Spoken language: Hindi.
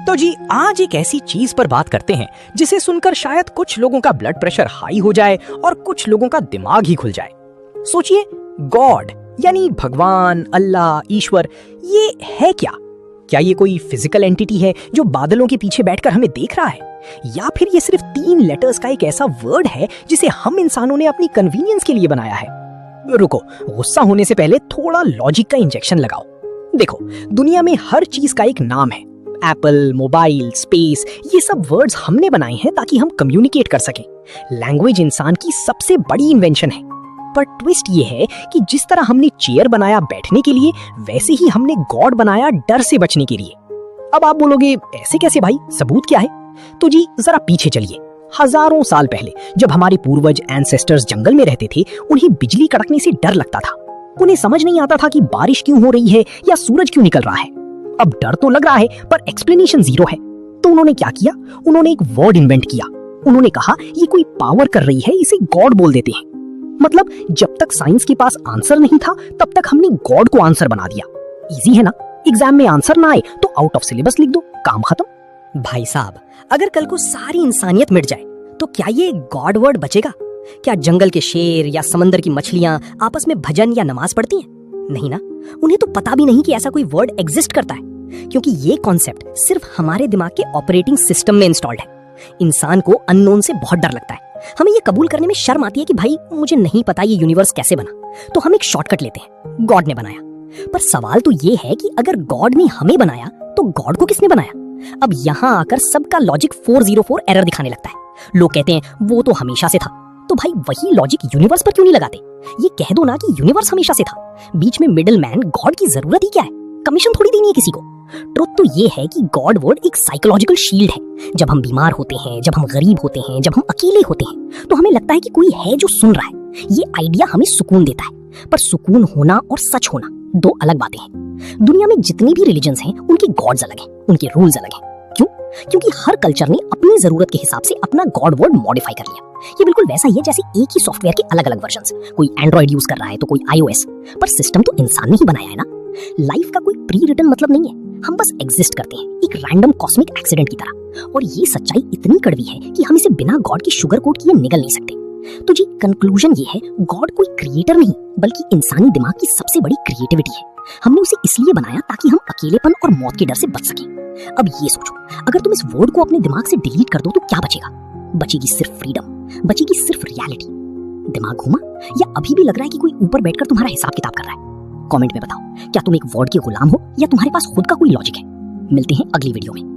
तो जी आज एक ऐसी चीज पर बात करते हैं जिसे सुनकर शायद कुछ लोगों का ब्लड प्रेशर हाई हो जाए और कुछ लोगों का दिमाग ही खुल जाए। सोचिए, गॉड यानी भगवान, अल्लाह, ईश्वर, ये है क्या? क्या ये कोई फिजिकल एंटिटी है जो बादलों के पीछे बैठकर हमें देख रहा है, या फिर ये सिर्फ 3 लेटर्स का एक ऐसा वर्ड है जिसे हम इंसानों ने अपनी कन्वीनियंस के लिए बनाया है? रुको, गुस्सा होने से पहले थोड़ा लॉजिक का इंजेक्शन लगाओ। देखो, दुनिया में हर चीज का एक नाम है। एप्पल, मोबाइल, स्पेस, ये सब वर्ड्स हमने बनाए हैं ताकि हम कम्युनिकेट कर सकें। लैंग्वेज इंसान की सबसे बड़ी इन्वेंशन है। पर ट्विस्ट ये है कि जिस तरह हमने चेयर बनाया बैठने के लिए, वैसे ही हमने गॉड बनाया डर से बचने के लिए। अब आप बोलोगे ऐसे कैसे भाई, सबूत क्या है? तो जी जरा पीछे चलिए। हजारों साल पहले जब हमारे पूर्वज एंसेस्टर्स जंगल में रहते थे, उन्हें बिजली कड़कने से डर लगता था। उन्हें समझ नहीं आता था कि बारिश क्यों हो रही है या सूरज क्यों निकल रहा है। अब डर तो लग रहा है पर एक्सप्लेनेशन जीरो है। तो उन्होंने क्या किया? उन्होंने एक वर्ड इन्वेंट किया। उन्होंने कहा ये कोई पावर कर रही है, इसे गॉड बोल देते हैं। मतलब जब तक साइंस के पास आंसर नहीं था तब तक हमने गॉड को आंसर बना दिया। इजी है ना? एग्जाम में आंसर ना आए तो आउट ऑफ सिलेबस लिख दो, काम खत्म। भाई साहब, अगर कल को सारी इंसानियत मिट जाए तो क्या ये गॉड वर्ड बचेगा? क्या जंगल के शेर या समंदर की मछलियां आपस में भजन या नमाज पढ़ती हैं? नहीं ना, उन्हें तो पता भी नहीं कि ऐसा कोई वर्ड एग्जिस्ट करता है, क्योंकि ये कॉन्सेप्ट सिर्फ हमारे दिमाग के ऑपरेटिंग सिस्टम में इंस्टॉल्ड है। इंसान को अननोन से बहुत डर लगता है। हमें ये कबूल करने में शर्म आती है कि भाई मुझे नहीं पता ये यूनिवर्स कैसे बना, तो हम एक शॉर्टकट लेते हैं, गॉड ने बनाया। पर सवाल तो ये है कि अगर गॉड ने हमें बनाया तो गॉड को किसने बनाया? अब यहाँ आकर सबका लॉजिक 404 एरर दिखाने लगता है। लोग कहते हैं वो तो हमेशा से था। तो भाई वही लॉजिक यूनिवर्स पर क्यों नहीं लगाते? ये कह दो ना कि यूनिवर्स हमेशा से था। बीच में मिडिल मैन गॉड की जरूरत ही क्या है? कमीशन थोड़ी देनी है किसी को। ट्रुथ तो ये है कि गॉड वर्ड एक साइकोलॉजिकल शील्ड है। जब हम बीमार होते हैं, जब हम गरीब होते हैं, जब हम अकेले होते हैं, तो हमें लगता है कि कोई है जो सुन रहा है। ये आइडिया हमें सुकून देता है। पर सुकून होना और सच होना दो अलग बातें हैं। दुनिया में जितनी भी रिलीजन्स हैं, उनके गॉड्स अलग हैं, उनके रूल्स अलग हैं। क्यों? क्योंकि हर कल्चर ने अपनी जरूरत के हिसाब से अपना गॉड वर्ड मॉडिफाई कर लिया। ये बिल्कुल वैसा ही है जैसे एक ही सॉफ्टवेयर के अलग अलग वर्जन्स। कोई एंड्रॉइड यूज कर रहा है तो कोई iOS, पर सिस्टम तो इंसान ने ही बनाया है ना। लाइफ का कोई प्री रिटन मतलब नहीं है, हम बस एग्जिस्ट करते हैं एक रैंडम कॉस्मिक एक्सीडेंट की तरह। और ये सच्चाई इतनी कड़वी है कि हम इसे बिना गॉड की शुगर कोट किए निगल नहीं सकते। तो जी कंक्लूजन ये है, गॉड कोई क्रिएटर नहीं बल्कि इंसानी दिमाग की सबसे बड़ी क्रिएटिविटी है। हमने उसे इसलिए बनाया ताकि हम अकेलेपन और मौत के डर से बच सकें। अब ये सोचो, अगर तुम इस वर्ड को अपने दिमाग से डिलीट कर दो तो क्या बचेगा? बचेगी सिर्फ फ्रीडम, बचेगी सिर्फ रियलिटी। दिमाग घूमा या अभी भी लग रहा है कि कोई ऊपर बैठकर तुम्हारा हिसाब किताब कर रहा है? कमेंट में बताओ, क्या तुम एक वर्ड के गुलाम हो या तुम्हारे पास खुद का कोई लॉजिक है? मिलते हैं अगली वीडियो में।